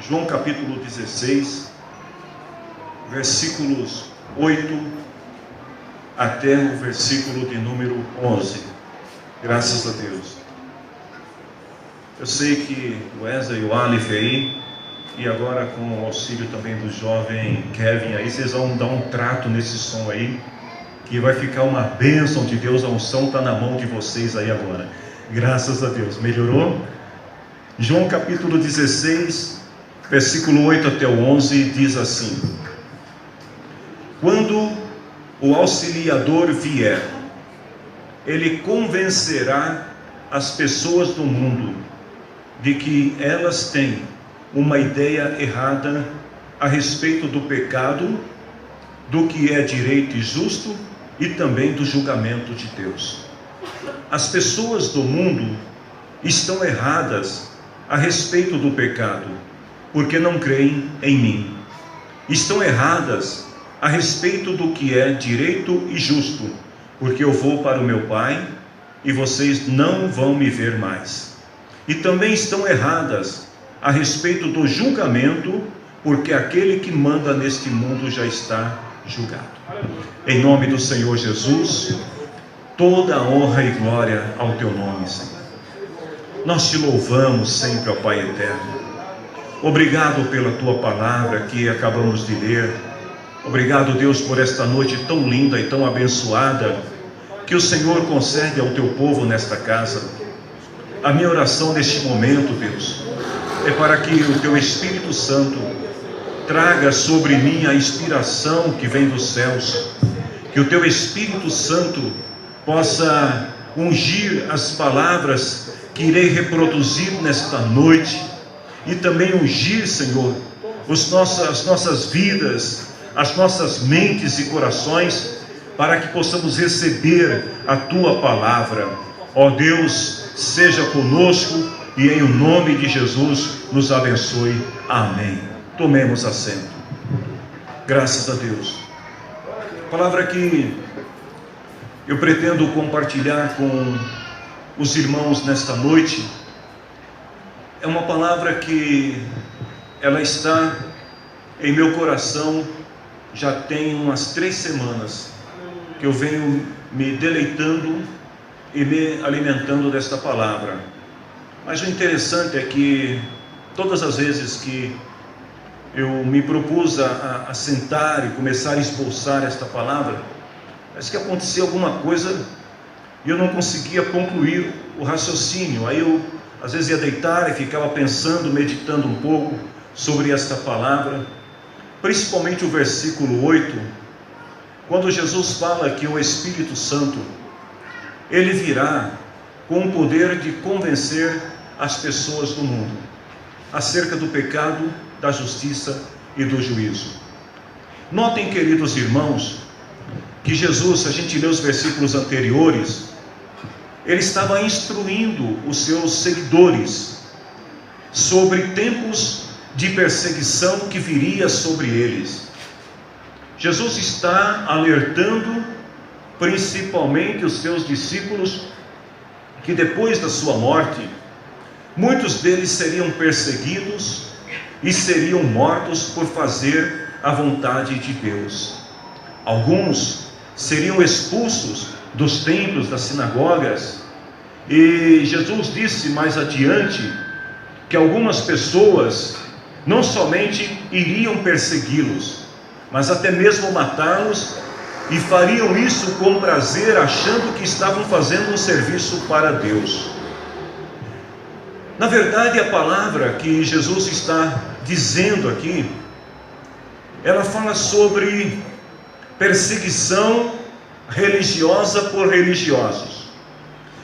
João capítulo 16, versículos 8 até o versículo de número 11. Graças a Deus. Eu sei que o Wesley e o Aleph aí, e agora com o auxílio também do jovem Kevin aí, vocês vão dar um trato nesse som aí, que vai ficar uma bênção de Deus. A unção está na mão de vocês aí agora. Graças a Deus. Melhorou? João capítulo 16, versículo 8 até o 11, diz assim: Quando o auxiliador vier, ele convencerá as pessoas do mundo de que elas têm uma ideia errada a respeito do pecado, do que é direito e justo e também do julgamento de Deus. As pessoas do mundo estão erradas a respeito do pecado, porque não creem em mim. Estão erradas a respeito do que é direito e justo, porque eu vou para o meu Pai e vocês não vão me ver mais. E também estão erradas a respeito do julgamento, porque aquele que manda neste mundo já está julgado. Em nome do Senhor Jesus, toda a honra e glória ao teu nome, Senhor. Nós te louvamos sempre, ó Pai eterno. Obrigado pela tua palavra que acabamos de ler. Obrigado, Deus, por esta noite tão linda e tão abençoada que o Senhor concede ao teu povo nesta casa. A minha oração neste momento, Deus, é para que o teu Espírito Santo traga sobre mim a inspiração que vem dos céus, que o teu Espírito Santo possa ungir as palavras que irei reproduzir nesta noite, e também ungir, Senhor, as nossas vidas, as nossas mentes e corações, para que possamos receber a tua palavra. Ó Deus, seja conosco e em o nome de Jesus nos abençoe. Amém. Tomemos assento. Graças a Deus. A palavra que eu pretendo compartilhar com os irmãos nesta noite é uma palavra que ela está em meu coração já tem umas 3 semanas que eu venho me deleitando e me alimentando desta palavra. Mas o interessante é que todas as vezes que eu me propus a sentar e começar a esboçar esta palavra, parece que aconteceu alguma coisa e eu não conseguia concluir o raciocínio. Aí eu às vezes ia deitar e ficava pensando, meditando um pouco sobre esta palavra, principalmente o versículo 8, quando Jesus fala que o Espírito Santo, ele virá com o poder de convencer as pessoas do mundo acerca do pecado, da justiça e do juízo. Notem, queridos irmãos, que Jesus, se a gente lê os versículos anteriores, ele estava instruindo os seus seguidores sobre tempos de perseguição que viria sobre eles. Jesus está alertando principalmente os seus discípulos que depois da sua morte, muitos deles seriam perseguidos e seriam mortos por fazer a vontade de Deus. Alguns seriam expulsos dos templos, das sinagogas, e Jesus disse mais adiante que algumas pessoas não somente iriam persegui-los, mas até mesmo matá-los, e fariam isso com prazer, achando que estavam fazendo um serviço para Deus. Na verdade, a palavra que Jesus está dizendo aqui, ela fala sobre perseguição religiosa por religiosos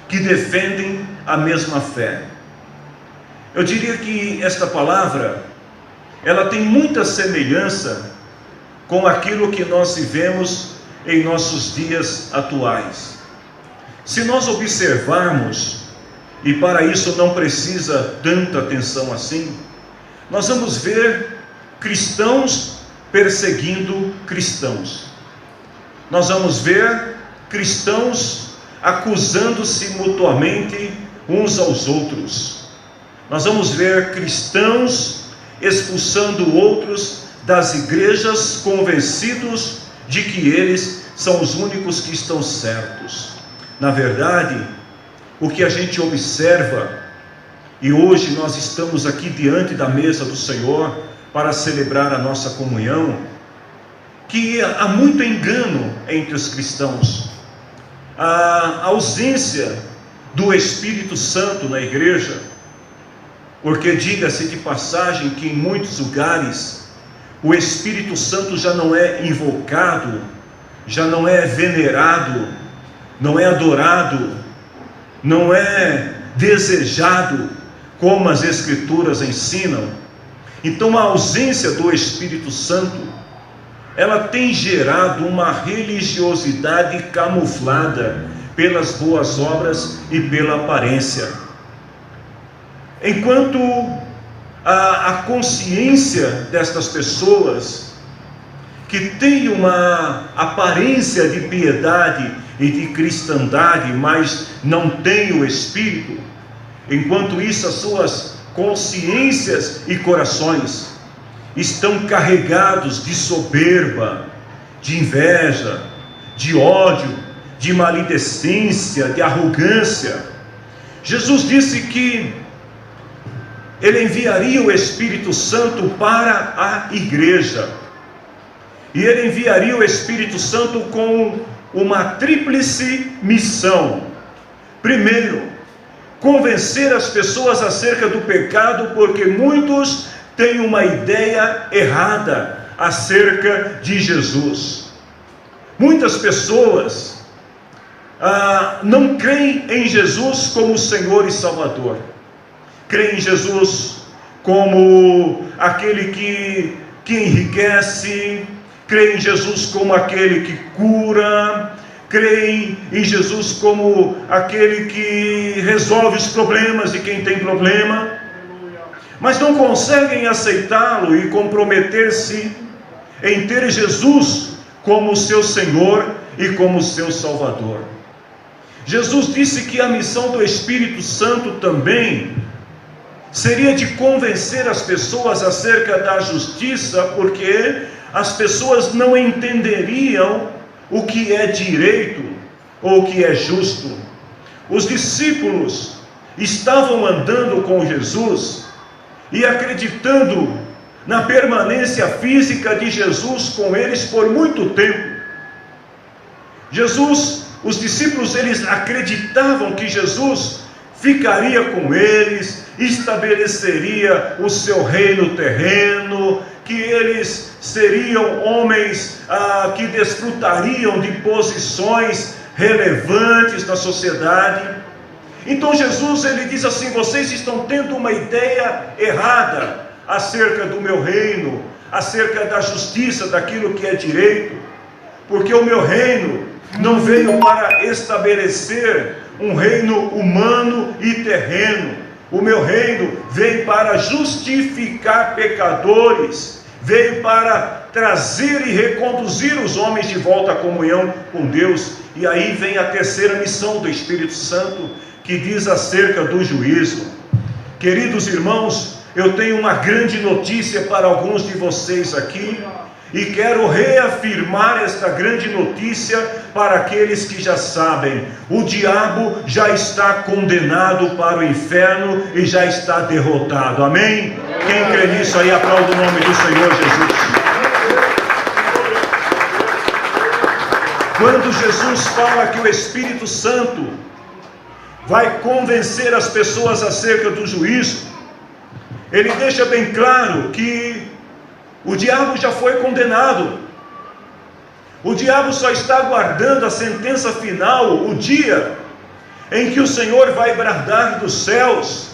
que defendem a mesma fé. Eu diria que esta palavra, ela tem muita semelhança com aquilo que nós vivemos em nossos dias atuais. Se nós observarmos, e para isso não precisa tanta atenção assim, nós vamos ver cristãos perseguindo cristãos. Nós vamos ver cristãos acusando-se mutuamente uns aos outros. Nós vamos ver cristãos expulsando outros das igrejas, convencidos de que eles são os únicos que estão certos. Na verdade, o que a gente observa, e hoje nós estamos aqui diante da mesa do Senhor para celebrar a nossa comunhão, que há muito engano entre os cristãos. A ausência do Espírito Santo na igreja, porque diga-se de passagem que em muitos lugares o Espírito Santo já não é invocado, já não é venerado, não é adorado, não é desejado como as Escrituras ensinam. Então a ausência do Espírito Santo, ela tem gerado uma religiosidade camuflada pelas boas obras e pela aparência. Enquanto a consciência destas pessoas, que tem uma aparência de piedade e de cristandade, mas não tem o Espírito, enquanto isso as suas consciências e corações estão carregados de soberba, de inveja, de ódio, de maledicência, de arrogância. Jesus disse que Ele enviaria o Espírito Santo para a igreja, e Ele enviaria o Espírito Santo com uma tríplice missão. Primeiro, convencer as pessoas acerca do pecado, porque muitos têm uma ideia errada acerca de Jesus. Muitas pessoas não creem em Jesus como Senhor e Salvador. Creem em Jesus como aquele que enriquece, creem em Jesus como aquele que cura, creem em Jesus como aquele que resolve os problemas de quem tem problema, mas não conseguem aceitá-lo e comprometer-se em ter Jesus como seu Senhor e como seu Salvador. Jesus disse que a missão do Espírito Santo também seria de convencer as pessoas acerca da justiça, porque as pessoas não entenderiam o que é direito ou o que é justo. Os discípulos estavam andando com Jesus e acreditando na permanência física de Jesus com eles por muito tempo. Os discípulos, eles acreditavam que Jesus ficaria com eles, estabeleceria o seu reino terreno, que eles seriam homens que desfrutariam de posições relevantes na sociedade. Então Jesus, ele diz assim: vocês estão tendo uma ideia errada acerca do meu reino, acerca da justiça, daquilo que é direito, porque o meu reino não veio para estabelecer um reino humano e terreno. O meu reino veio para justificar pecadores, veio para trazer e reconduzir os homens de volta à comunhão com Deus. E aí vem a terceira missão do Espírito Santo, que diz acerca do juízo. Queridos irmãos, eu tenho uma grande notícia para alguns de vocês aqui, e quero reafirmar esta grande notícia para aqueles que já sabem: o diabo já está condenado para o inferno e já está derrotado. Amém? Quem crê nisso aí, aplauda o nome do Senhor Jesus. Quando Jesus fala que o Espírito Santo vai convencer as pessoas acerca do juízo, ele deixa bem claro que o diabo já foi condenado. O diabo só está aguardando a sentença final, o dia em que o Senhor vai bradar dos céus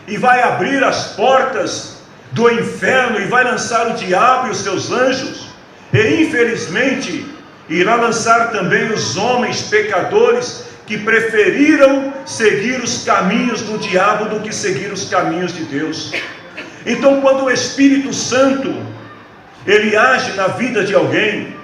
e vai abrir as portas do inferno e vai lançar o diabo e os seus anjos, e infelizmente irá lançar também os homens pecadores que preferiram seguir os caminhos do diabo do que seguir os caminhos de Deus. Então, quando o Espírito Santo ele age na vida de alguém,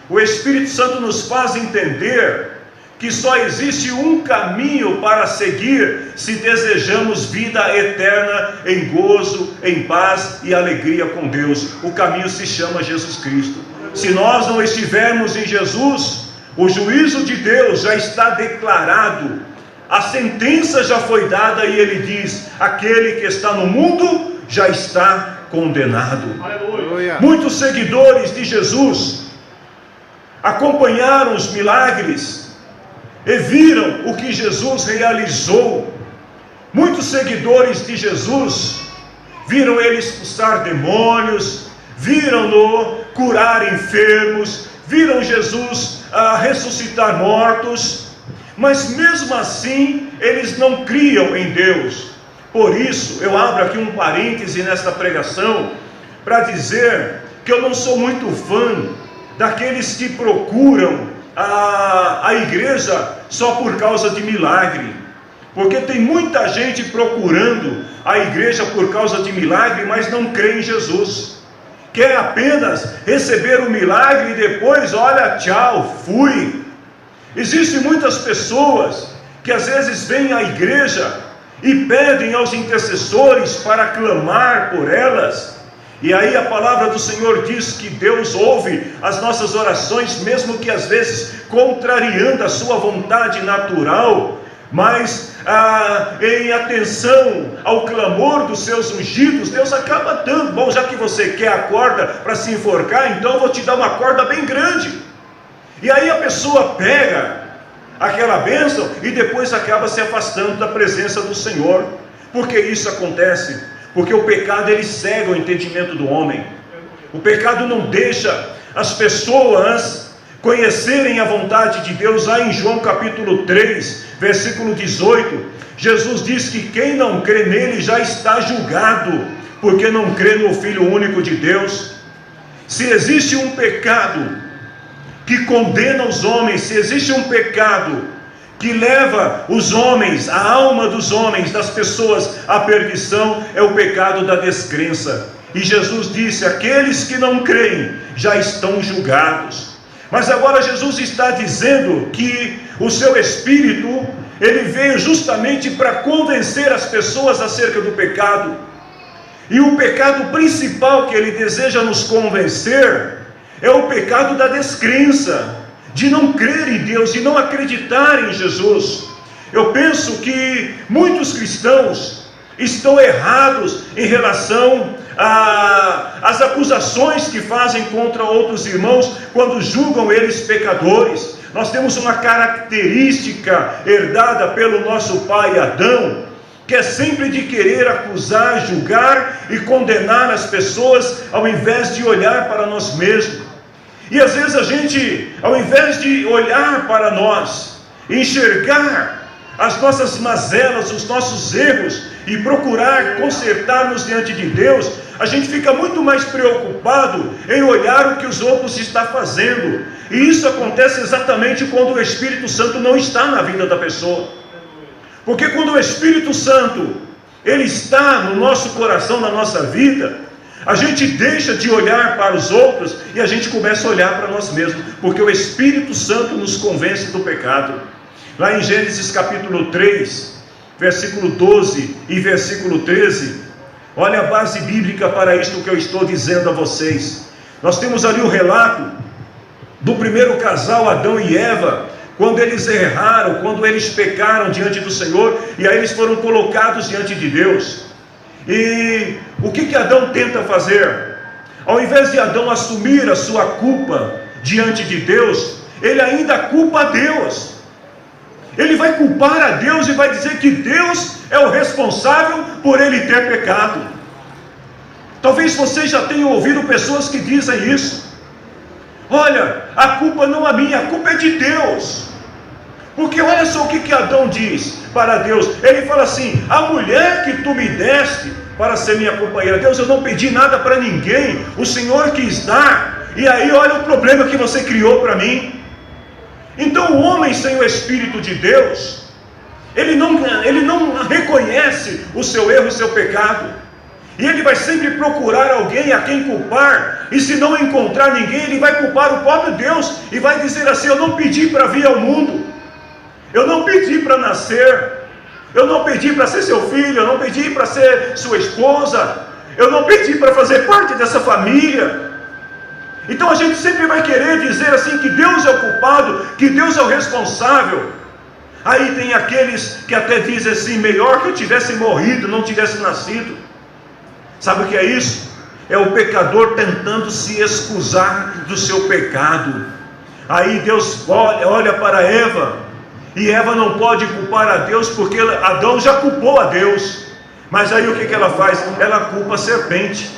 o Espírito Santo nos faz entender que só existe um caminho para seguir se desejamos vida eterna em gozo, em paz e alegria com Deus. O caminho se chama Jesus Cristo. Se nós não estivermos em Jesus, o juízo de Deus já está declarado, a sentença já foi dada e ele diz: aquele que está no mundo já está condenado. Aleluia. Muitos seguidores de Jesus acompanharam os milagres e viram o que Jesus realizou. Muitos seguidores de Jesus viram ele expulsar demônios, viram-no curar enfermos, viram Jesus ressuscitar mortos, mas mesmo assim eles não criam em Deus. Por isso eu abro aqui um parêntese nesta pregação para dizer que eu não sou muito fã daqueles que procuram a igreja só por causa de milagre, porque tem muita gente procurando a igreja por causa de milagre, mas não crê em Jesus, quer apenas receber o milagre e depois, olha, tchau, fui. Existem muitas pessoas que às vezes vêm à igreja e pedem aos intercessores para clamar por elas, e aí a palavra do Senhor diz que Deus ouve as nossas orações, mesmo que às vezes contrariando a sua vontade natural, mas em atenção ao clamor dos seus ungidos, Deus acaba dando. Bom, já que você quer a corda para se enforcar, então eu vou te dar uma corda bem grande. E aí a pessoa pega aquela bênção e depois acaba se afastando da presença do Senhor. Por que isso acontece? Porque o pecado, ele cega o entendimento do homem. O pecado não deixa as pessoas conhecerem a vontade de Deus. Lá em João capítulo 3, versículo 18, Jesus diz que quem não crê nele já está julgado, porque não crê no Filho único de Deus. Se existe um pecado que condena os homens, se existe um pecado que leva os homens, a alma dos homens, das pessoas à perdição, é o pecado da descrença. E Jesus disse: aqueles que não creem já estão julgados. Mas agora Jesus está dizendo que o seu Espírito, ele veio justamente para convencer as pessoas acerca do pecado. E o pecado principal que ele deseja nos convencer é o pecado da descrença, de não crer em Deus, de não acreditar em Jesus. Eu penso que muitos cristãos estão errados em relação às acusações que fazem contra outros irmãos quando julgam eles pecadores. Nós temos uma característica herdada pelo nosso pai Adão, que é sempre de querer acusar, julgar e condenar as pessoas, ao invés de olhar para nós mesmos. E às vezes a gente, ao invés de olhar para nós, enxergar as nossas mazelas, os nossos erros, e procurar consertar-nos diante de Deus, a gente fica muito mais preocupado em olhar o que os outros estão fazendo. E isso acontece exatamente quando o Espírito Santo não está na vida da pessoa. Porque quando o Espírito Santo, ele está no nosso coração, na nossa vida, a gente deixa de olhar para os outros e a gente começa a olhar para nós mesmos, porque o Espírito Santo nos convence do pecado. Lá em Gênesis capítulo 3, versículo 12 e versículo 13, olha a base bíblica para isto que eu estou dizendo a vocês. Nós temos ali o relato do primeiro casal, Adão e Eva, quando eles erraram, quando eles pecaram diante do Senhor, e aí eles foram colocados diante de Deus. E o que Adão tenta fazer? Ao invés de Adão assumir a sua culpa diante de Deus, ele ainda culpa a Deus. Ele vai culpar a Deus e vai dizer que Deus é o responsável por ele ter pecado. Talvez vocês já tenham ouvido pessoas que dizem isso. Olha, a culpa não é minha, a culpa é de Deus. Porque olha só o que Adão diz para Deus. Ele fala assim: a mulher que tu me deste para ser minha companheira, Deus, eu não pedi nada para ninguém, o Senhor quis dar, e aí olha o problema que você criou para mim. Então o homem sem o Espírito de Deus, ele não reconhece o seu erro, o seu pecado, e ele vai sempre procurar alguém a quem culpar, e se não encontrar ninguém, ele vai culpar o próprio Deus, e vai dizer assim: eu não pedi para vir ao mundo. Eu não pedi para nascer. Eu não pedi para ser seu filho. Eu não pedi para ser sua esposa. Eu não pedi para fazer parte dessa família. Então a gente sempre vai querer dizer assim que Deus é o culpado, que Deus é o responsável. Aí tem aqueles que até dizem assim: melhor que eu tivesse morrido, não tivesse nascido. Sabe o que é isso? É o pecador tentando se excusar do seu pecado. Aí Deus olha para Eva, e Eva não pode culpar a Deus, porque Adão já culpou a Deus. Mas aí o que ela faz? Ela culpa a serpente.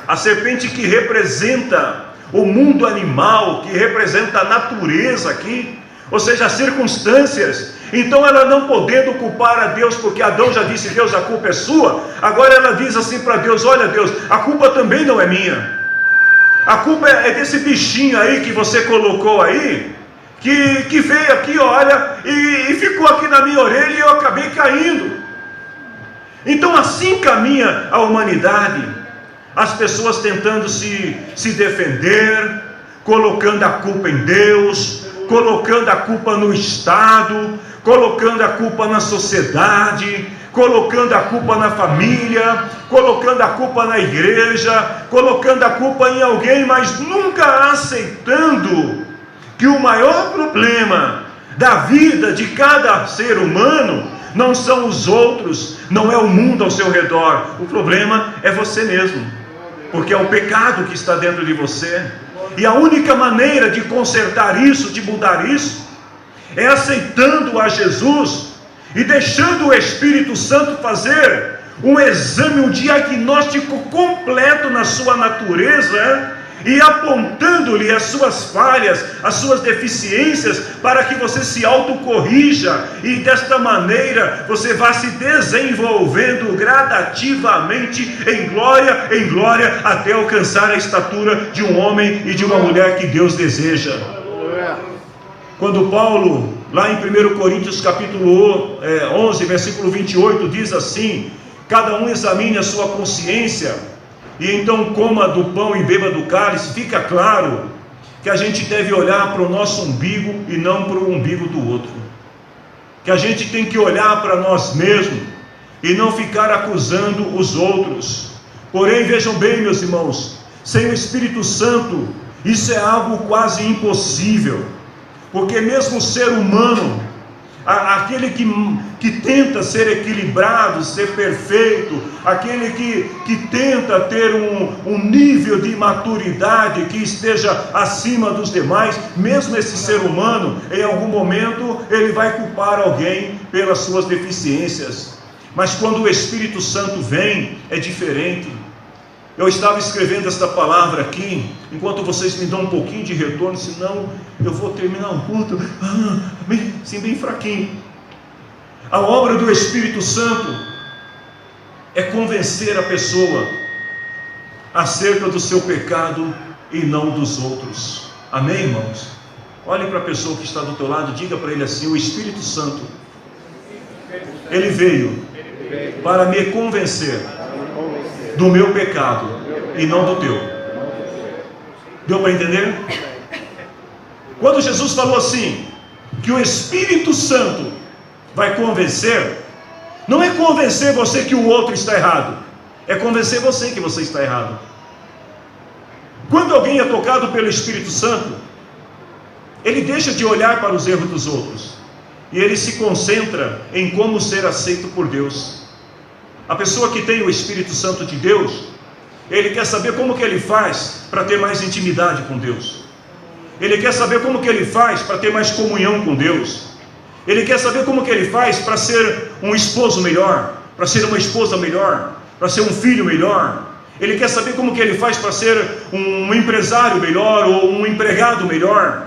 A serpente que representa o mundo animal, que representa a natureza aqui, ou seja, as circunstâncias. Então ela não podendo culpar a Deus, porque Adão já disse: Deus, a culpa é sua. Agora ela diz assim para Deus: olha Deus, a culpa também não é minha. A culpa é desse bichinho aí que você colocou aí, que veio aqui, olha, e ficou aqui na minha orelha e eu acabei caindo. Então assim caminha a humanidade. As pessoas tentando se defender, colocando a culpa em Deus, colocando a culpa no Estado, colocando a culpa na sociedade, colocando a culpa na família, colocando a culpa na igreja, colocando a culpa em alguém, mas nunca aceitando que o maior problema da vida de cada ser humano não são os outros, não é o mundo ao seu redor. O problema é você mesmo, porque é o pecado que está dentro de você. E a única maneira de consertar isso, de mudar isso, é aceitando a Jesus e deixando o Espírito Santo fazer um exame, um diagnóstico completo na sua natureza, e apontando-lhe as suas falhas, as suas deficiências, para que você se autocorrija, e desta maneira você vá se desenvolvendo gradativamente em glória, até alcançar a estatura de um homem e de uma mulher que Deus deseja. Quando Paulo, lá em 1 Coríntios capítulo 11, versículo 28, diz assim: cada um examine a sua consciência, e então coma do pão e beba do cálice. Fica claro que a gente deve olhar para o nosso umbigo e não para o umbigo do outro, que a gente tem que olhar para nós mesmos e não ficar acusando os outros. Porém, vejam bem, meus irmãos, sem o Espírito Santo, isso é algo quase impossível, porque mesmo o ser humano, aquele que tenta ser equilibrado, ser perfeito, aquele que tenta ter um nível de maturidade que esteja acima dos demais, mesmo esse ser humano, em algum momento, ele vai culpar alguém pelas suas deficiências. Mas quando o Espírito Santo vem, é diferente. Eu estava escrevendo esta palavra aqui, enquanto vocês me dão um pouquinho de retorno, senão eu vou terminar um culto, bem fraquinho. A obra do Espírito Santo é convencer a pessoa acerca do seu pecado e não dos outros. Amém, irmãos? Olhe para a pessoa que está do teu lado, diga para ele assim: o Espírito Santo, ele veio para me convencer do meu pecado e não do teu. Deu para entender? Quando Jesus falou assim, que o Espírito Santo vai convencer, não é convencer você que o outro está errado, é convencer você que você está errado. Quando alguém é tocado pelo Espírito Santo, ele deixa de olhar para os erros dos outros, e ele se concentra em como ser aceito por Deus. A pessoa que tem o Espírito Santo de Deus, ele quer saber como que ele faz para ter mais intimidade com Deus. Ele quer saber como que ele faz para ter mais comunhão com Deus. Ele quer saber como que ele faz para ser um esposo melhor, para ser uma esposa melhor, para ser um filho melhor. Ele quer saber como que ele faz para ser um empresário melhor ou um empregado melhor.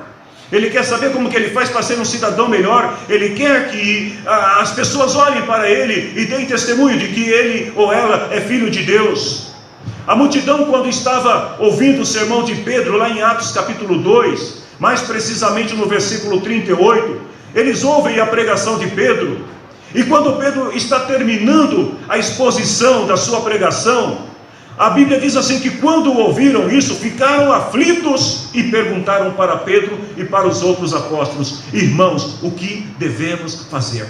Ele quer saber como que ele faz para ser um cidadão melhor. Ele quer que as pessoas olhem para ele e deem testemunho de que ele ou ela é filho de Deus. A multidão, quando estava ouvindo o sermão de Pedro, lá em Atos capítulo 2, mais precisamente no versículo 38, eles ouvem a pregação de Pedro, e quando Pedro está terminando a exposição da sua pregação, A Bíblia diz assim que quando ouviram isso, ficaram aflitos e perguntaram para Pedro e para os outros apóstolos: irmãos, o que devemos fazer?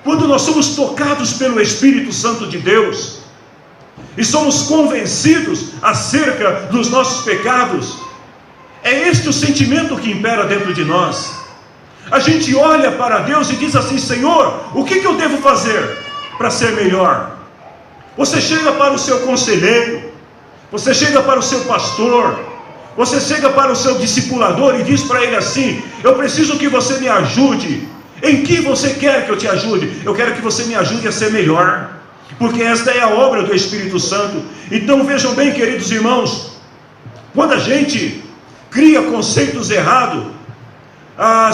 Quando nós somos tocados pelo Espírito Santo de Deus e somos convencidos acerca dos nossos pecados, é este o sentimento que impera dentro de nós. A gente olha para Deus e diz assim: Senhor, o que eu devo fazer para ser melhor? Você chega para o seu conselheiro, você chega para o seu pastor, você chega para o seu discipulador e diz para ele assim: eu preciso que você me ajude. Em que você quer que eu te ajude? Eu quero que você me ajude a ser melhor, porque esta é a obra do Espírito Santo. Então vejam bem, queridos irmãos, quando a gente cria conceitos errados,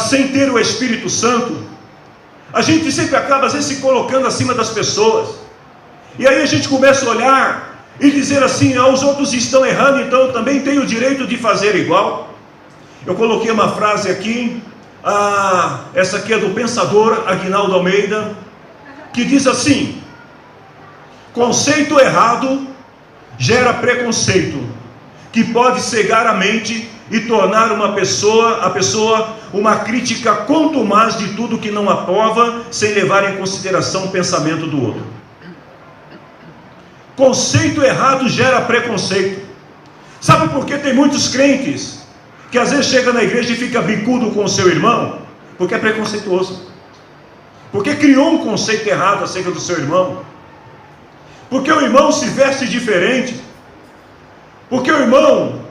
sem ter o Espírito Santo, a gente sempre acaba às vezes se colocando acima das pessoas. E aí a gente começa a olhar e dizer assim: os outros estão errando, então eu também tenho o direito de fazer igual. Eu coloquei uma frase aqui, essa aqui é do pensador Aguinaldo Almeida, que diz assim: conceito errado gera preconceito, que pode cegar a mente e tornar a pessoa uma crítica contumaz de tudo que não aprova, sem levar em consideração o pensamento do outro. Conceito errado gera preconceito. Sabe por que tem muitos crentes que às vezes chega na igreja e fica bicudo com o seu irmão? Porque é preconceituoso, porque criou um conceito errado acerca do seu irmão, porque o irmão se veste diferente, porque o irmão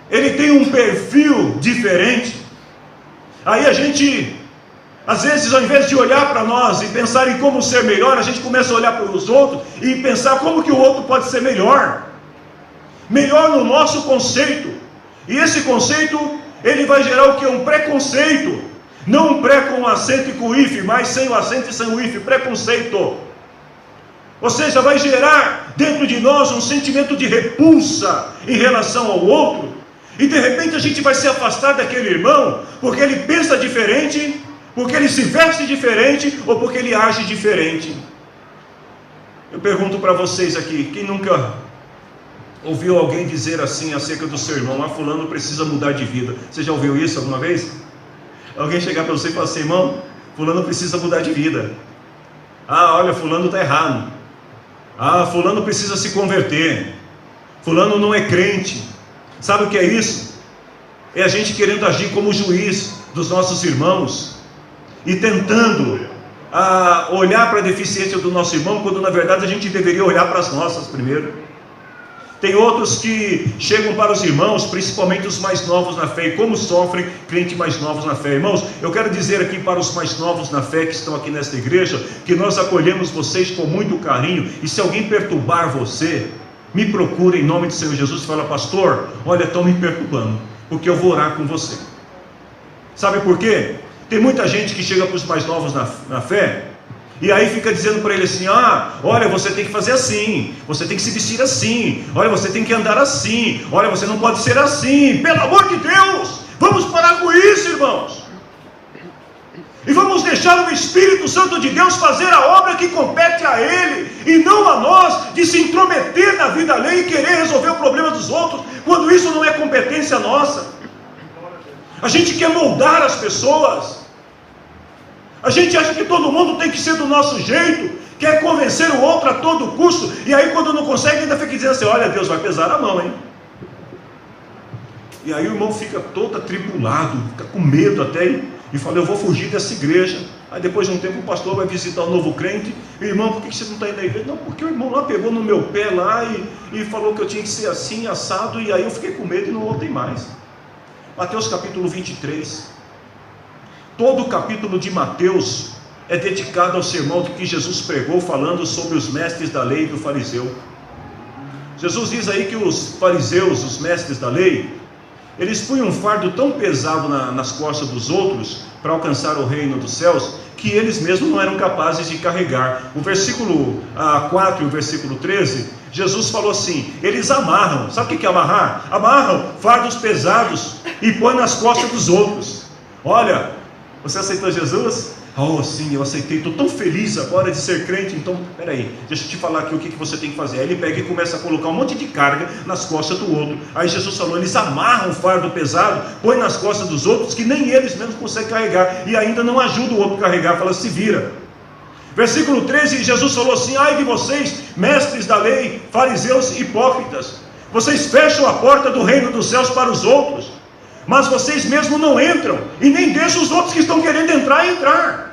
ele tem um perfil diferente. Aí a gente, às vezes, ao invés de olhar para nós e pensar em como ser melhor, a gente começa a olhar para os outros e pensar como que o outro pode ser melhor no nosso conceito. E esse conceito, ele vai gerar o que? Um preconceito. Não um pré com acento e com if, mas sem o acento e sem o if, preconceito. Ou seja, vai gerar dentro de nós um sentimento de repulsa em relação ao outro, e de repente a gente vai se afastar daquele irmão, porque ele pensa diferente, porque ele se veste diferente, ou porque ele age diferente. Eu pergunto para vocês aqui, quem nunca ouviu alguém dizer assim acerca do seu irmão: fulano precisa mudar de vida? Você já ouviu isso alguma vez? Alguém chegar para você e falar assim: irmão, fulano precisa mudar de vida. Olha, fulano está errado. Fulano precisa se converter. Fulano não é crente. Sabe o que é isso? É a gente querendo agir como juiz dos nossos irmãos e tentando olhar para a deficiência do nosso irmão, quando na verdade a gente deveria olhar para as nossas primeiro. Tem outros que chegam para os irmãos, principalmente os mais novos na fé, e como sofrem crentes mais novos na fé. Irmãos, eu quero dizer aqui para os mais novos na fé que estão aqui nesta igreja, que nós acolhemos vocês com muito carinho, e se alguém perturbar você, me procura em nome do Senhor Jesus e fala: pastor, olha, estão me perturbando, porque eu vou orar com você. Sabe por quê? Tem muita gente que chega para os mais novos na fé, e aí fica dizendo para ele assim: olha, você tem que fazer assim, você tem que se vestir assim, olha, você tem que andar assim, olha, você não pode ser assim. Pelo amor de Deus, vamos parar com isso, irmãos, e vamos deixar o Espírito Santo de Deus fazer a obra que compete a Ele, e não a nós, de se intrometer na vida alheia e querer resolver o problema dos outros, quando isso não é competência nossa. A gente quer moldar as pessoas, a gente acha que todo mundo tem que ser do nosso jeito, quer convencer o outro a todo custo, e aí quando não consegue ainda fica dizendo assim: olha, Deus vai pesar a mão, hein? E aí o irmão fica todo atribulado, fica com medo até, e fala: eu vou fugir dessa igreja. Aí depois de um tempo o pastor vai visitar um novo crente: irmão, por que você não está indo na igreja? Não, porque o irmão lá pegou no meu pé lá e falou que eu tinha que ser assim, assado, e aí eu fiquei com medo e não voltei mais. Mateus capítulo 23. Todo o capítulo de Mateus é dedicado ao sermão que Jesus pregou, falando sobre os mestres da lei e do fariseu. Jesus diz aí que os fariseus, os mestres da lei, eles punham um fardo tão pesado nas costas dos outros, para alcançar o reino dos céus, que eles mesmos não eram capazes de carregar. O versículo 4 e o versículo 13, Jesus falou assim: eles amarram. Sabe o que é amarrar? Amarram fardos pesados e põem nas costas dos outros. Olha, você aceitou Jesus? Oh sim, eu aceitei, estou tão feliz agora de ser crente. Então, peraí, deixa eu te falar aqui o que você tem que fazer. Aí ele pega e começa a colocar um monte de carga nas costas do outro. Aí Jesus falou, eles amarram o fardo pesado, põe nas costas dos outros, que nem eles mesmos conseguem carregar, e ainda não ajuda o outro a carregar, fala, se vira. Versículo 13, Jesus falou assim, ai de vocês, mestres da lei, fariseus hipócritas, vocês fecham a porta do reino dos céus para os outros, mas vocês mesmos não entram, e nem deixam os outros que estão querendo entrar.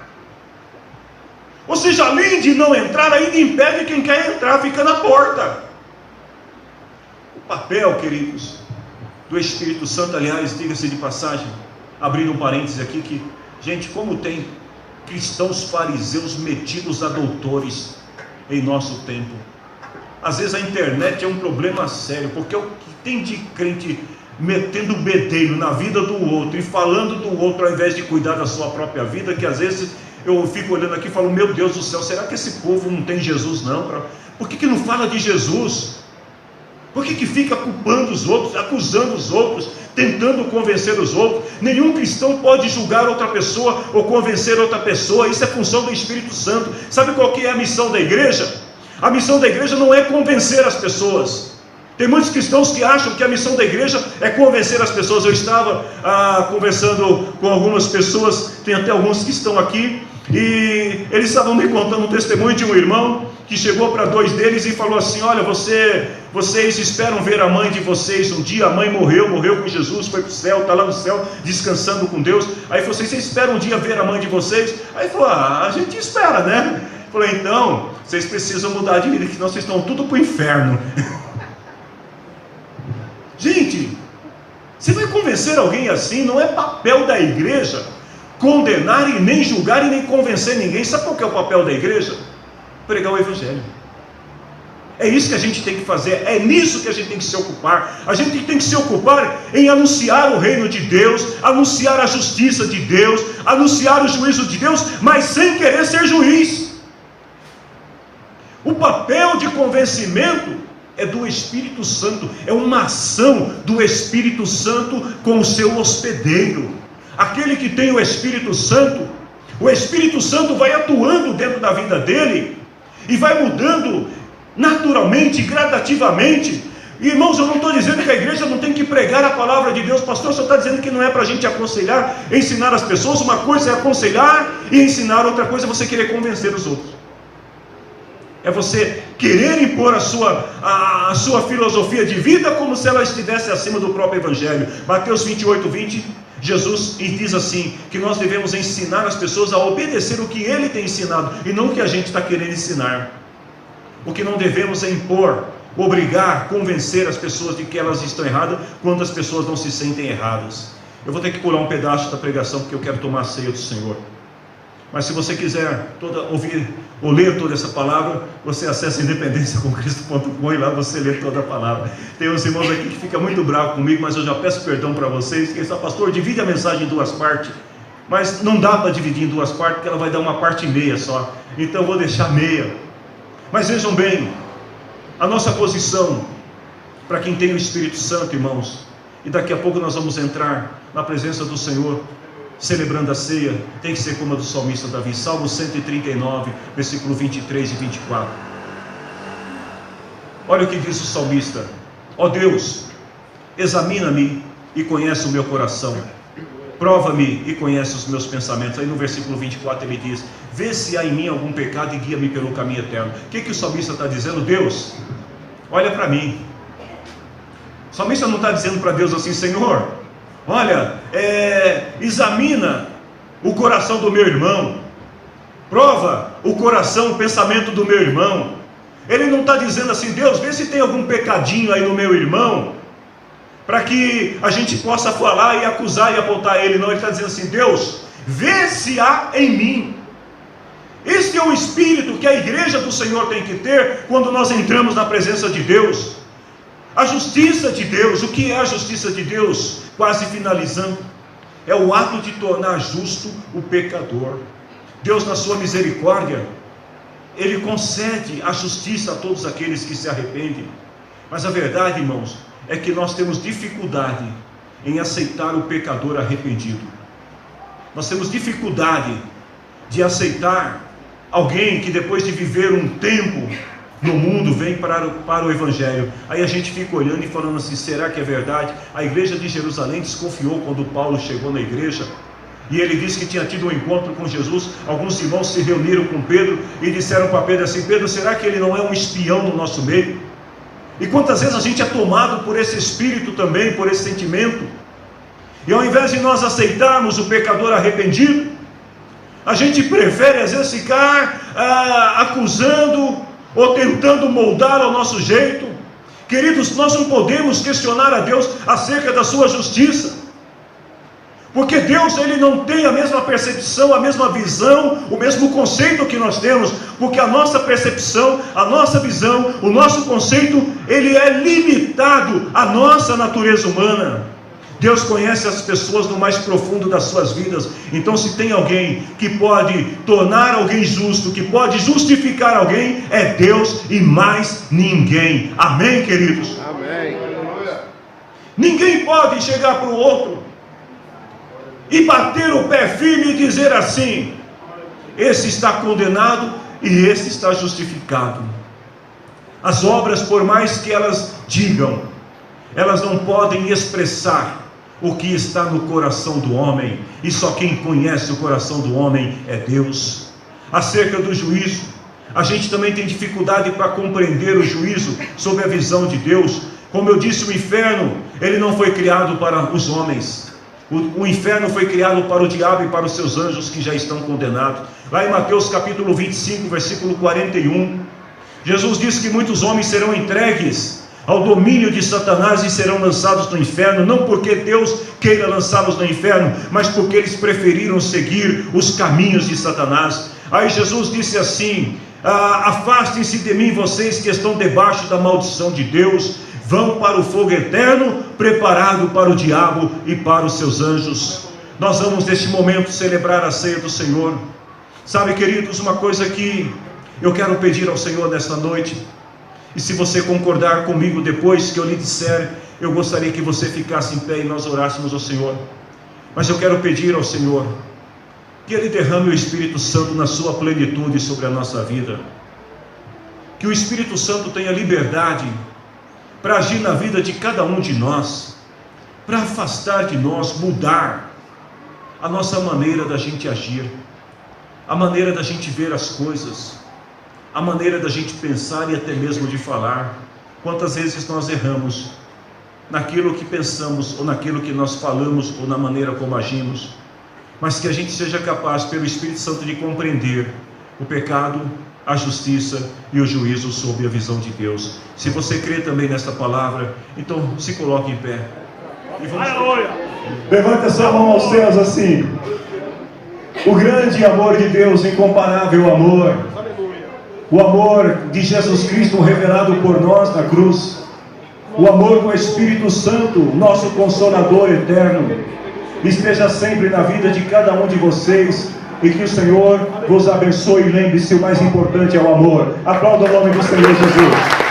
Ou seja, além de não entrar, ainda impede quem quer entrar, fica na porta. O papel, queridos, do Espírito Santo, aliás, diga-se de passagem, abrindo um parêntese aqui, que, gente, como tem cristãos fariseus metidos a doutores em nosso tempo. Às vezes a internet é um problema sério, porque o que tem de crente metendo bedelho na vida do outro e falando do outro ao invés de cuidar da sua própria vida, que às vezes eu fico olhando aqui e falo, meu Deus do céu, será que esse povo não tem Jesus não? Por que não fala de Jesus? Por que fica culpando os outros, acusando os outros, tentando convencer os outros? Nenhum cristão pode julgar outra pessoa ou convencer outra pessoa, isso é função do Espírito Santo. Sabe qual que é a missão da igreja? A missão da igreja não é convencer as pessoas. Tem muitos cristãos que acham que a missão da igreja é convencer as pessoas. Eu estava conversando com algumas pessoas, tem até alguns que estão aqui, e eles estavam me contando um testemunho de um irmão que chegou para dois deles e falou assim, olha, vocês esperam ver a mãe de vocês um dia, a mãe morreu com Jesus, foi para o céu, está lá no céu, descansando com Deus. Aí falou assim, vocês esperam um dia ver a mãe de vocês? Aí falou, a gente espera, né? Falei, então, vocês precisam mudar de vida, que senão vocês estão tudo para o inferno. Gente, você vai convencer alguém assim? Não é papel da igreja condenar e nem julgar e nem convencer ninguém. Sabe qual que é o papel da igreja? Pregar o Evangelho. É isso que a gente tem que fazer, é nisso que a gente tem que se ocupar. A gente tem que se ocupar em anunciar o reino de Deus, anunciar a justiça de Deus, anunciar o juízo de Deus, mas sem querer ser juiz. O papel de convencimento é do Espírito Santo, é uma ação do Espírito Santo com o seu hospedeiro. Aquele que tem o Espírito Santo vai atuando dentro da vida dele, e vai mudando naturalmente, gradativamente. Irmãos, eu não estou dizendo que a igreja não tem que pregar a palavra de Deus, pastor, só está dizendo que não é para a gente aconselhar, ensinar as pessoas. Uma coisa é aconselhar e ensinar, outra coisa é você querer convencer os outros. É você querer impor a sua filosofia de vida como se ela estivesse acima do próprio Evangelho. Mateus 28:20, Jesus diz assim, que nós devemos ensinar as pessoas a obedecer o que Ele tem ensinado, e não o que a gente está querendo ensinar. O que não devemos é impor, obrigar, convencer as pessoas de que elas estão erradas, quando as pessoas não se sentem erradas. Eu vou ter que pular um pedaço da pregação, porque eu quero tomar a ceia do Senhor. Mas se você quiser ouvir ou ler toda essa palavra, você acessa independenciacomcristo.com e lá você lê toda a palavra. Tem uns irmãos aqui que ficam muito bravos comigo, mas eu já peço perdão para vocês, que esse pastor divide a mensagem em duas partes, mas não dá para dividir em duas partes, porque ela vai dar uma parte e meia só, então eu vou deixar meia. Mas vejam bem, a nossa posição, para quem tem o Espírito Santo, irmãos, e daqui a pouco nós vamos entrar na presença do Senhor, celebrando a ceia, tem que ser como a do salmista Davi. Salmo 139, versículo 23 e 24. Olha o que diz o salmista: ó Deus, examina-me e conhece o meu coração, prova-me e conhece os meus pensamentos. Aí no versículo 24 ele diz: vê se há em mim algum pecado e guia-me pelo caminho eterno. O que o salmista está dizendo? Deus, olha para mim. O salmista não está dizendo para Deus assim: Senhor, olha, examina o coração do meu irmão, prova o coração, o pensamento do meu irmão. Ele não está dizendo assim: Deus, vê se tem algum pecadinho aí no meu irmão, para que a gente possa falar e acusar e apontar ele. Não, ele está dizendo assim: Deus, vê se há em mim. Este é o espírito que a igreja do Senhor tem que ter quando nós entramos na presença de Deus. A justiça de Deus. O que é a justiça de Deus? Quase finalizando, é o ato de tornar justo o pecador. Deus, na sua misericórdia, Ele concede a justiça a todos aqueles que se arrependem. Mas a verdade, irmãos, é que nós temos dificuldade em aceitar o pecador arrependido. Nós temos dificuldade de aceitar alguém que depois de viver um tempo no mundo vem para o Evangelho. Aí a gente fica olhando e falando assim, será que é verdade? A igreja de Jerusalém desconfiou quando Paulo chegou na igreja, e ele disse que tinha tido um encontro com Jesus. Alguns irmãos se reuniram com Pedro e disseram para Pedro assim, Pedro, será que ele não é um espião no nosso meio? E quantas vezes a gente é tomado por esse espírito também, por esse sentimento, e ao invés de nós aceitarmos o pecador arrependido, a gente prefere às vezes ficar acusando ou tentando moldar ao nosso jeito. Queridos, nós não podemos questionar a Deus acerca da sua justiça, porque Deus, ele não tem a mesma percepção, a mesma visão, o mesmo conceito que nós temos, porque a nossa percepção, a nossa visão, o nosso conceito, ele é limitado à nossa natureza humana. Deus conhece as pessoas no mais profundo das suas vidas. Então, se tem alguém que pode tornar alguém justo, que pode justificar alguém, é Deus e mais ninguém. Amém, queridos? Amém. Ninguém pode chegar para o outro e bater o pé firme e dizer assim, esse está condenado e esse está justificado. As obras, por mais que elas digam, elas não podem expressar o que está no coração do homem, e só quem conhece o coração do homem é Deus. Acerca do juízo, a gente também tem dificuldade para compreender o juízo sob a visão de Deus. Como eu disse, o inferno, ele não foi criado para os homens. O inferno foi criado para o diabo e para os seus anjos que já estão condenados. Lá em Mateus capítulo 25, versículo 41, Jesus disse que muitos homens serão entregues ao domínio de Satanás e serão lançados no inferno, não porque Deus queira lançá-los no inferno, mas porque eles preferiram seguir os caminhos de Satanás. Aí Jesus disse assim, afastem-se de mim vocês que estão debaixo da maldição de Deus, vão para o fogo eterno, preparado para o diabo e para os seus anjos. Nós vamos neste momento celebrar a ceia do Senhor. Sabe, queridos, uma coisa que eu quero pedir ao Senhor nesta noite, e se você concordar comigo depois que eu lhe disser, eu gostaria que você ficasse em pé e nós orássemos ao Senhor. Mas eu quero pedir ao Senhor que Ele derrame o Espírito Santo na sua plenitude sobre a nossa vida. Que o Espírito Santo tenha liberdade para agir na vida de cada um de nós, para afastar de nós, mudar a nossa maneira da gente agir, a maneira da gente ver as coisas, a maneira da gente pensar e até mesmo de falar. Quantas vezes nós erramos naquilo que pensamos, ou naquilo que nós falamos, ou na maneira como agimos, mas que a gente seja capaz, pelo Espírito Santo, de compreender o pecado, a justiça e o juízo sob a visão de Deus. Se você crê também nesta palavra, então se coloque em pé e vamos... Levante a sua mão aos céus assim. O grande amor de Deus, incomparável amor, o amor de Jesus Cristo revelado por nós na cruz, o amor do Espírito Santo, nosso Consolador eterno, esteja sempre na vida de cada um de vocês, e que o Senhor vos abençoe. E lembre-se, o mais importante é o amor. Aplauda o nome do Senhor Jesus.